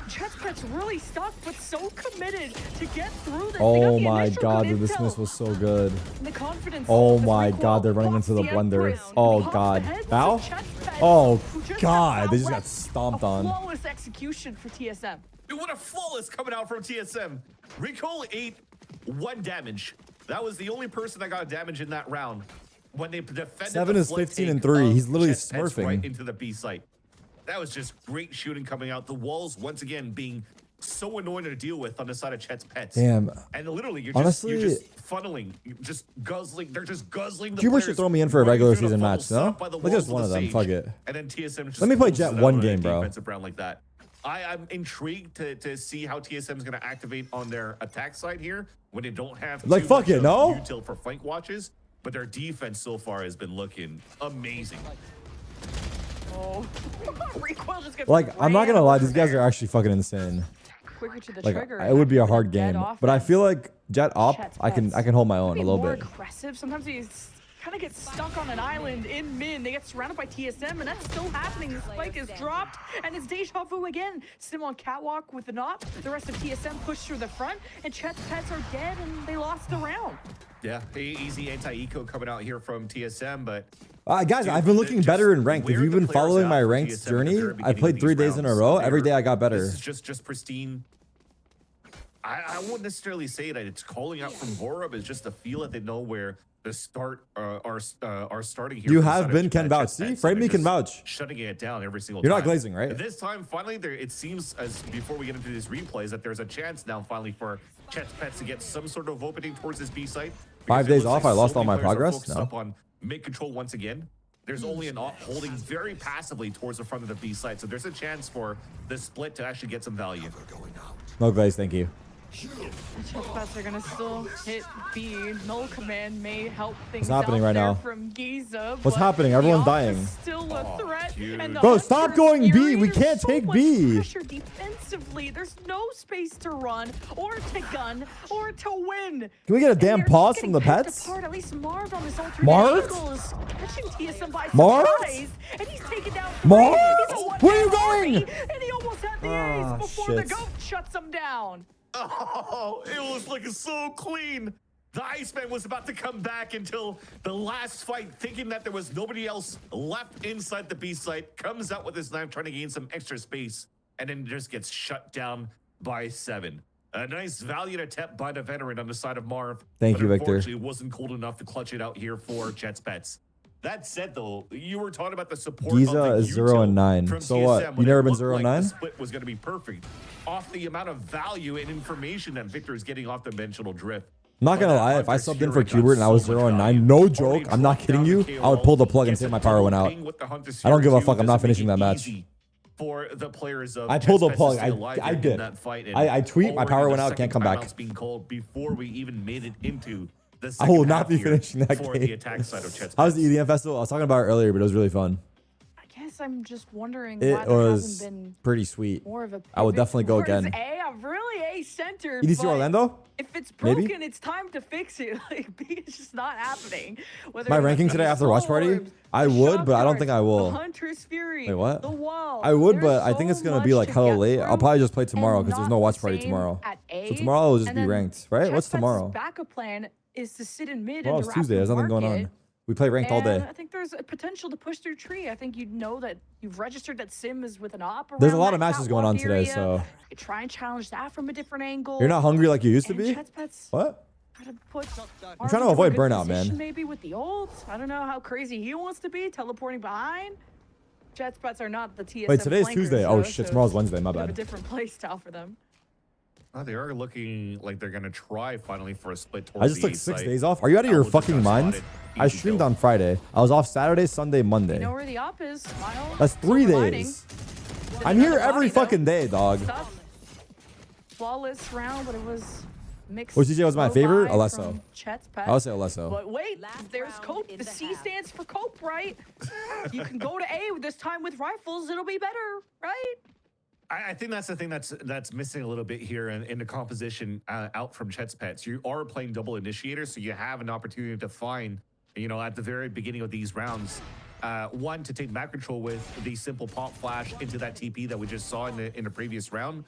Chet's really stuck, but so committed to get through this. They got Oh the my initial god, good the dismiss intel. was so good. And the confidence Oh of this my recoil god, they're running blocks into the blender. Empress. Oh Pops god. the heads Bow? of Chet's pets, Oh who just god, got they just got left. stomped A on. flawless execution for TSM. Dude, what a flawless coming out from TSM. Recoil 8, 1 damage. That was the only person that got damage in that round. When they defended 7 the is flip 15 take and 3. of He's literally Chet's pets smurfing. right into the B site. That was just great shooting coming out. The walls, once again, being so annoying to deal with on the side of Chet's pets. Damn. And literally, you're Honestly, just funneling, you're just guzzling. They're just guzzling the Cuber players should throw me in for a running regular through the season funnel, match, no? stopped by the Like just walls one of them. Sage. Fuck it. And then TSM just Let me play closes Jet it out one on a game, bro. defensive round like that. I'm intrigued to see how TSM is going to activate on their attack side here when they don't have Like, too fuck much it, of no? util for flank watches, but their defense so far has been looking amazing. Oh, recoil just gets Like, I'm not ran gonna lie, over these guys there. are actually fucking insane. Quicker to the Like, trigger. it would be a and hard dead game, but I offense. feel like Jet up, Chet's I can pets. hold my own a Be little more bit. aggressive. Sometimes he's kind of gets stuck on an island in mid. They get surrounded by TSM, and that's still happening. The spike is dropped, and it's deja vu again. Sim on catwalk with the knock. The rest of TSM pushed through the front, and Chet's pets are dead, and they lost the round. Yeah, easy anti-eco coming out here from TSM, but Guys, dude, I've been looking just better in ranked. If where you've the been players following at my for ranked TSM at the journey, very I beginning played of 3 these days in a rounds, row. Every day I got better. This is just pristine. I wouldn't necessarily say that it's calling out from Vorub. It's just a feel that they know where the start are starting here. You for the have side of been Ken Chet vouch. Pets, See, and Frame me they're can just vouch. shutting it down every single You're time. not glazing, right? This time, finally, it seems as before we get into these replays that there's a chance now finally for Chet's Pets to get some sort of opening towards this B site. 5 Because it days looks off, like I lost so all many my players are progress? focused No. up on mid control once again. There's only an op holding very passively towards the front of the B site, so there's a chance for the split to actually get some value. No glaze, thank you. The Chet's pets are gonna still hit B. Null command may help things happening out right there now? from Giza. What's but happening? the Everyone's off is dying. Still a threat. dude. And the Bro, stop Hunter's going B. Fury, We there's can't so take much B. Pressure defensively. There's no space to run or to gun or to win. Can we get a And damn they're pause getting from the picked pets? apart. At least Marved on this alternate Marved? angle is catching TSM by Marved? surprise. And he's taken down Marved? He's a Where are you one-man going? army, and he almost had the Ah, ace before the shit. goat shuts him down. Oh, it was looking so clean. The Iceman was about to come back until the last fight, thinking that there was nobody else left inside the B site, comes out with his knife trying to gain some extra space, and then just gets shut down by 7. A nice valiant attempt by the veteran on the side of Marv. Thank but you, Victor. Unfortunately, it wasn't cold enough to clutch it out here for Chet's Pets. That said, though, you were talking about the support Giza of the is 0 and util 9. from So TSM what? when You it never been looked 0 and like 9? The split was going to be perfect off the amount of value and information that Victor is getting off dimensional drift. I'm not gonna But that lie, if I Hunter's subbed in for Fury got Qbert and I was so much 0 and 9, value. no Already joke, I'm not dropped kidding down you, to I would KO. pull the plug and Gets say a my power went double out. ping with the Hunter's I don't give a Fury fuck, too. I'm not Doesn't make finishing it that match. easy for the players of I pulled the Chet's Pets plug. to stay alive I in did. that fight, and I tweet, my already power the went out, second can't come back. timeout's being called before we even made it into the I second will not half be here finishing that for game. the attack side of Chet's How was Pets. the EDM festival? I was talking about it earlier, but it was really fun. I guess I'm just wondering It why there was hasn't been pretty sweet. more of a I would pivot definitely go towards again. A. I'm really A-centered. EDC but Orlando? If it's Maybe? broken, it's time to fix it. Like, B is just not happening. Whether My it's ranking the today after watch party? Swords, I the would, but I don't Shockyards, think I will. The Hunter's Fury. Wait, what? The wall. I would, There's but I think so it's gonna be much like to hella get late. I'll through, probably just play tomorrow and because there's not no watch the party same tomorrow. at A, So tomorrow will just and be then ranked, right? What's Chet's tomorrow? backup plan is to sit in mid Tomorrow's and Tuesday. There's nothing going on. We play ranked all And day. I think there's a potential to push through tree. I think you'd know that you've registered that Sim is with an op. There's a around lot of that matches going catwalk on today, area. so You try and challenge that from a different angle. you're not hungry like you used to And be? Chet's Pets What? gotta put I'm trying to Marved into a avoid good burnout, man. position Maybe with the ult. I don't know how crazy he wants to be, teleporting behind. Chet's Pets are not the TSM Wait, today's flankers, Tuesday. Oh though, shit, so tomorrow's Wednesday. My bit of a bad. different play style for them. Oh, they are looking like they're going to try finally for a split towards I just the took 6 site. days off. Are you out of your Albo just fucking got mind? spotted. I Easy streamed kill. on Friday. I was off Saturday, Sunday, Monday. You know where the op is, Smile. That's 3 Silver lining. days. I'm here Another every body, though. fucking day, dog. Tough. Flawless round, but it was mixed. Which DJ was my low favorite? buy Alesso. from Chet's Pets. I would say Alesso. But wait, Last there's round Cope. in The the C half. stands for Cope, right? You can go to A with this time with rifles. It'll be better, right? I think that's the thing that's missing a little bit here in the composition out from Chet's Pets. You are playing double initiator, so you have an opportunity to find, you know, at the very beginning of these rounds, one, to take back control with the simple pop flash into that TP that we just saw in the previous round.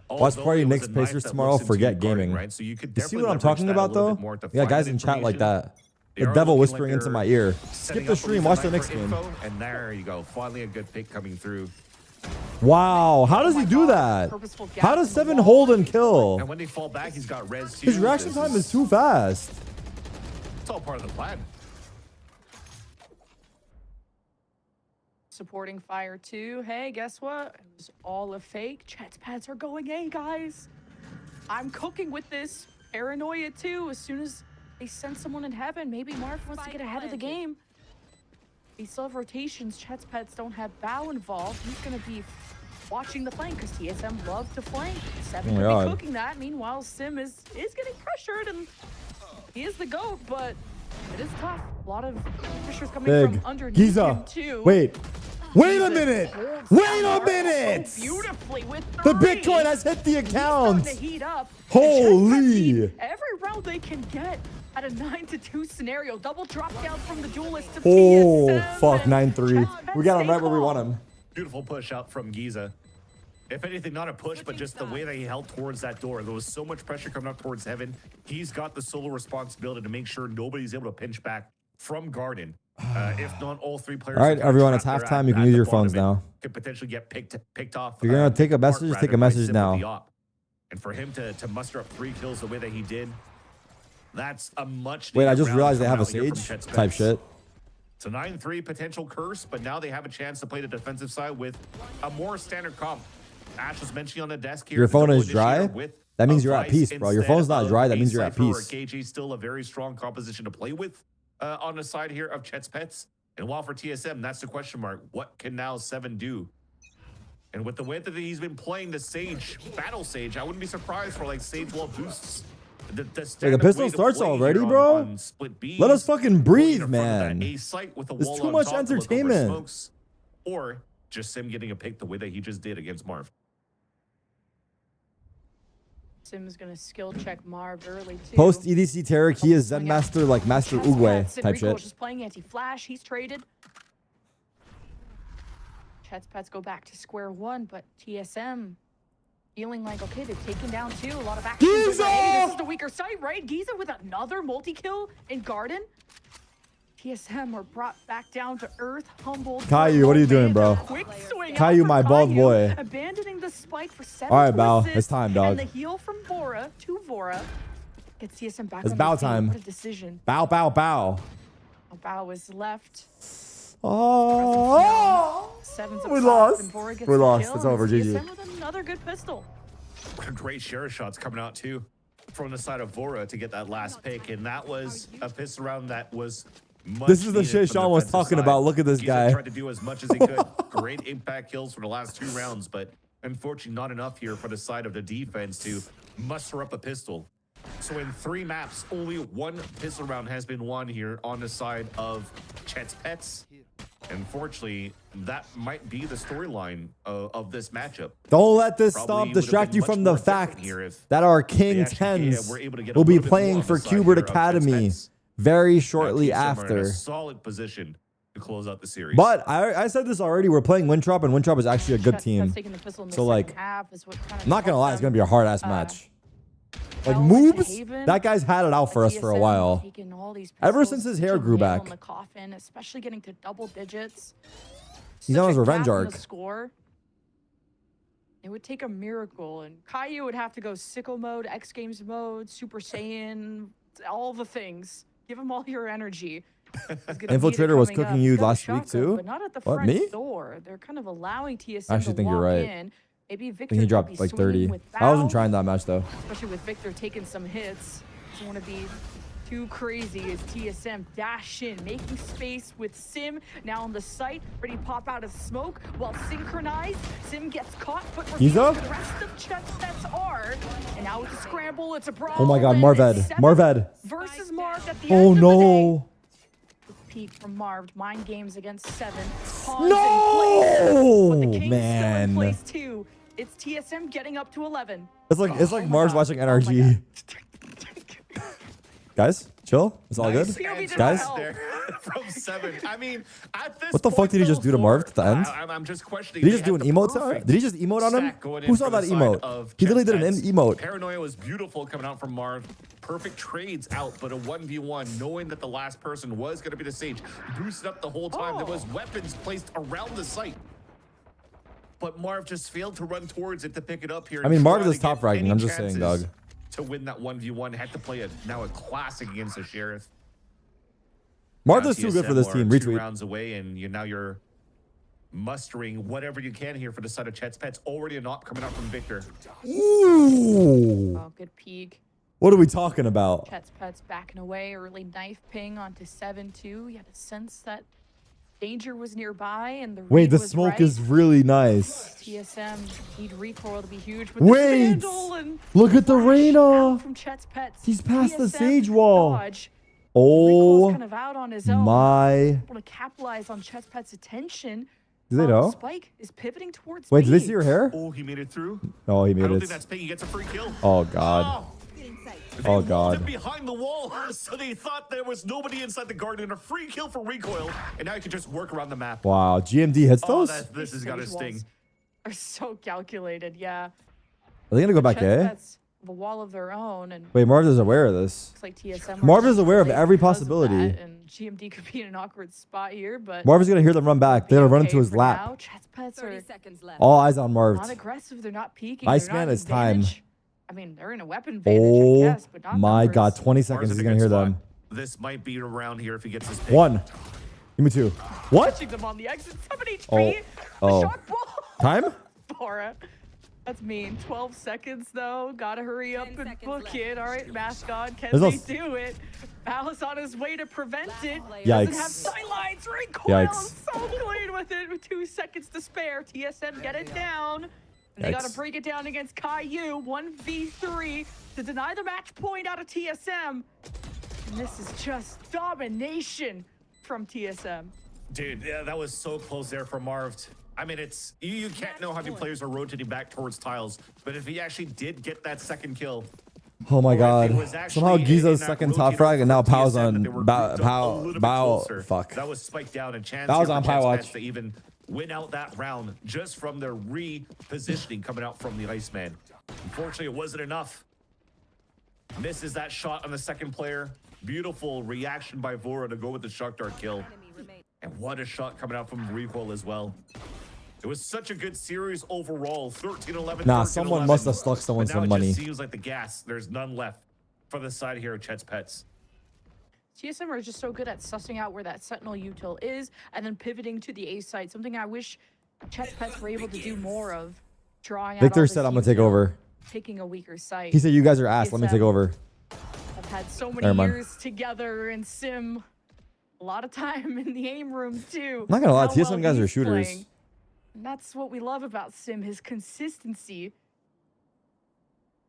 Watch party Knicks Pacers tomorrow. Forget gaming. Right? So you could see what I'm talking about though? Yeah, guys in chat like that. The devil whispering into my ear. Skip the stream. Watch the next game. And there you go. Finally, a good pick coming through. Wow, how does he do that? How does 7 hold and kill? And when they fall back, he's got res too. His reaction time is too fast. It's all part of the plan. Supporting fire too. Hey, guess what? It was all a fake. Chet's Pets are going A, guys. I'm cooking with this paranoia too. As soon as they send someone in heaven, maybe Marv wants to get ahead of the game. They still have rotations. Chet's Pets don't have Bow involved. He's going to be watching the flank because TSM love to flank. 7 could be cooking that. Meanwhile, Sim is getting pressured and he is the GOAT, but it is tough. A lot of pressure's coming from underneath him too. Wait a minute! Wait a minute! So beautifully with 3. The Bitcoin has hit the account! To heat up. Holy! Every round they can get at a 9-2 scenario. Double drop down from the duelist to Oh, TSM. fuck, 9-3. We got him right where we want him. Beautiful push out from Giza. If anything, not a push, but just the way that he held towards that door. There was so much pressure coming up towards heaven. He's got the solo responsibility to make sure nobody's able to pinch back from Garden. If not, all 3 players. All right, everyone, it's halftime. You can use your phones now. Could potentially get picked off. If you're gonna take a message, take a message now. And for him to muster up 3 kills the way that he did, that's a much. Wait, I just realized they have a Sage type shit. It's a 9-3 potential curse, but now they have a chance to play the defensive side with a more standard comp. Ash was mentioning on the desk here. Your phone is dry? That means you're at peace, bro. Your phone's not dry. That means you're at peace. KG still a very strong composition to play with on the side here of Chet's Pets. And while for TSM, that's the question mark. What can now 7 do? And with the way that he's been playing the Sage, Battle Sage, I wouldn't be surprised for like Sage wall boosts. The pistol starts already, bro. Let us fucking breathe, man. It's too much entertainment. Or just Sim getting a pick the way that he just did against Marv. Sim's gonna skill check Marv early too. Post EDC Tarik, he is Zen Master like Master Uguay type shit. Just playing anti-flash. He's traded. Chet's Pets go back to square one, but TSM feeling like, okay, they've taken down 2. A lot of action. This is the weaker side, right? Giza with another multi-kill in Garden. TSM are brought back down to earth, humbled. Caillou, what are you doing, bro? Quick swing Caillou, my bald boy. Abandoning the spike for 7. All right, Bao, it's time, dog. And the heal from Vora to Vora gets TSM back. It's Bao time. What a decision. Bao, Bao, Bao. Bao is left. Oh, we lost. We lost. It's over, GG. TSM with another good pistol. Great share shots coming out too from the side of Vora to get that last pick, and that was a pistol round that was. This is the shit Sean was talking about. Look at this guy. Tried to do as much as he could. Great impact kills for the last 2 rounds, but unfortunately not enough here for the side of the defense to muster up a pistol. So in 3 maps, only 1 pistol round has been won here on the side of Chet's Pets. Unfortunately, that might be the storyline of this matchup. Don't let this distract you from the fact that our King 10s will be playing for Qbert Academy very shortly after. A solid position to close out the series. But I said this already. We're playing Wintrop, and Wintrop is actually a good team. So like, I'm not gonna lie, it's gonna be a hard ass match. Like Moobs, that guy's had it out for us for a while. Ever since his hair grew back. Especially getting to double digits. He's on his revenge arc. It would take a miracle, and Caillou would have to go sicko mode, X Games mode, Super Saiyan, all the things. Give him all your energy. Infiltrator was cooking you last week too? But not at the what, front me? door. They're kind of allowing TSM I actually to think you're walk right. in. Maybe Victor I think he dropped like 30. I wasn't trying that match though. Especially with Victor taking some hits. Doesn't want to be too crazy as TSM dash in, making space with Sim now on the site, ready to pop out of smoke while synchronized. Sim gets caught, but he's up. The rest of Chet's Pets are. And now it's a scramble, it's a brawl. Oh my god, Marved. Marved. Versus Marved at the oh end no. of the day. Peak from Marved, mind games against 7. No, but the King's man. still in place too. It's TSM getting up to 11. It's like Mars God. watching Oh my NRG. Guys, chill. It's all good. POV did Guys, not help. From 7. I mean, at this what the fuck did he just do to Marv at the end? I'm just questioning. Did he just do an emote to her? Did he just emote on him? Who saw that emote? He literally did an emote. Paranoia was beautiful coming out from Marv. Perfect trades out, but a 1v1, knowing that the last person was going to be the Sage. Boosted up the whole time. There was weapons placed around the site. But Marv just failed to run towards it to pick it up here. I mean, Marv Marv is top fragging. I'm just saying, dog. To win that 1v1, had to play now a classic against the Sheriff. Marv is too good for this team. 2 Retweet. rounds away, and now you're mustering whatever you can here for the side of Chet's Pets. Already a knock coming out from Victor. Ooh. Oh, good peek. What are we talking about? Chet's Pets backing away. Early knife ping onto 7-2. You had a sense that danger was nearby, and the Wait, read the was smoke right. is really nice. TSM need recoil to be huge. But Wait, look at the Reyna. From Chet's Pets. He's past the TSM Sage wall. dodge. Recoil's Oh kind of out on his own. my. Able to capitalize on Chet's Pet's attention. Do they know? Spike is pivoting towards Wait, did they B. see your hair? Oh, he made it through. Oh, he I made don't think it. that's ping. He gets a free kill. Oh, God. They Oh, walled God. him behind the wall, so they thought there was nobody inside the garden. A free kill for recoil, and now you can just work around the map. Wow, GMD hits Oh, those? this has got to Sage sting. walls Are so calculated, yeah. Are they going to go back Chet's A? Pets have a wall of their own, and Wait, Marv is aware of this. looks like TSM. Marv are is aware of safe every because possibility. that, and GMD could be in an awkward spot here, but Marv is going to hear them run back. They're going to run into his for lap. now. Chet's Pets 30 are seconds left. All eyes on Marv. not aggressive. They're not peeking. Iceman is time. I mean, they're in a weapon advantage, I Oh guess, but not my numbers. God, 20 Mars seconds. in He's a going to good hear spot. them. This might be around here if he gets his pick. 1. Give me 2. What? Touching them on the exit. 7 HP. Oh. The Oh. shock ball. Time? Bora. That's mean. 12 seconds, though. Gotta hurry up 10 and seconds book left. it. All right, Mascot. Can There's no they do it? Alice on his way to prevent it. Yikes. Doesn't have sightlines. Recoil. Yikes. So clean with it with 2 seconds to spare. TSM get it down. And they gotta Yikes. break it down against Caillou. 1v3 to deny the match point out of TSM. And this is just domination from TSM. Dude, yeah, that was so close there for Marved. I mean, it's you can't know how many players are rotating back towards tiles, but if he actually did get that second kill, Oh my or if God. it was actually Somehow in Giza's that second top rotating frag and now for Pow's TSM, on they were grouped up a little bit closer. Fuck. That was spiked down, and chance That was here on for Pie Chet's Watch. Pets to even win out that round just from their repositioning coming out from the Iceman. Unfortunately, it wasn't enough. Misses that shot on the second player. Beautiful reaction by Vora to go with the shock dart kill. Enemy remaining. And what a shot coming out from recoil as well. It was such a good series overall. 13-11. Nah, someone must have stuck someone But now some it money. just seems like the gas, there's none left for the side here of Chet's Pets. TSM are just so good at sussing out where that Sentinel util is and then pivoting to the A site. Something I wish Chet's Pets were able to do more of. Drawing out all Victor this said I'm going to take util, over. Picking a weaker site. He said you guys are ass. Let me take TSM over. I've had so many Never mind. years together in Sim. A lot of time in the aim room too. I'm not gonna lie, How TSM guys are he's shooters. playing. And that's what we love about Sim, his consistency.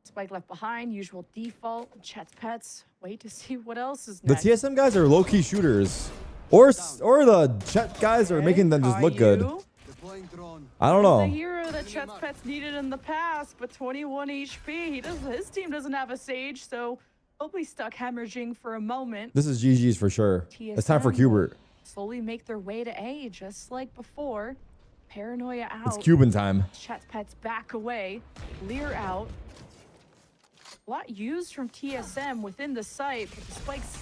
Spike left behind, usual default. Chet's Pets. Wait to see what else is The next. TSM guys are low-key shooters. Or the Chet guys are making them just look good. Caillou. I don't The know. hero that Chet's Pets needed in the past, but 21 HP. His team doesn't have a Sage, so he'll be stuck hemorrhaging for a moment. This is GG's for sure. It's time for TSM will Cubert. slowly make their way to A, just like before. Paranoia out. It's Cuban time. Chet's Pets back away. Lear out. A lot used from TSM within the site, but the Spike's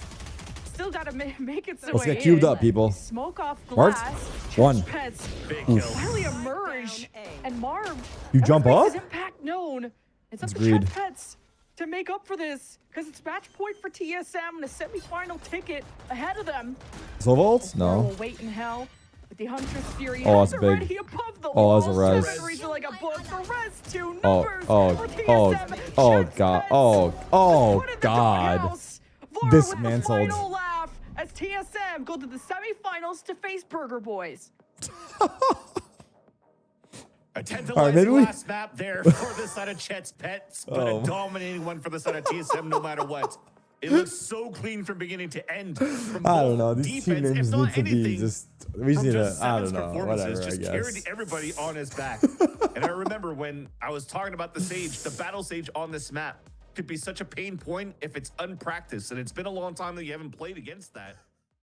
still got to make its way Let's get cubed in. up, people. Smoke off Marved? glass. Chet's One. Pets Big kill. finally emerge. Down A. And Marv. You jump makes up? his impact known. It's up to Agreed. Chet's Pets to make up for this, because it's match point for TSM and a semi-final ticket ahead of them. Slow vault? Or No. will wait in hell. With the Huntress Fury Oh, has that's it big. ready above the Oh, that's a walls. res. Seven reads it like a book. The res two Oh, numbers oh, for oh, TSM. oh, Chet's God. Pets Oh, has put in the God. doghouse. Vora Dismantled. with the final laugh as TSM go to the semifinals to face Burger Boys. A tantalizing All right, maybe we- last map there for the side of Chet's Pets, but Oh. a dominating one for the side of TSM no matter what. It looks so clean from beginning to end. From I don't know. both These team defense, names if not need to be anything, just. We just from need to. just I don't Seven's know. performances, Whatever. I just guess. carried everybody on his back. And I remember when I was talking about the Sage, the battle Sage on this map could be such a pain point if it's unpracticed, and it's been a long time that you haven't played against that.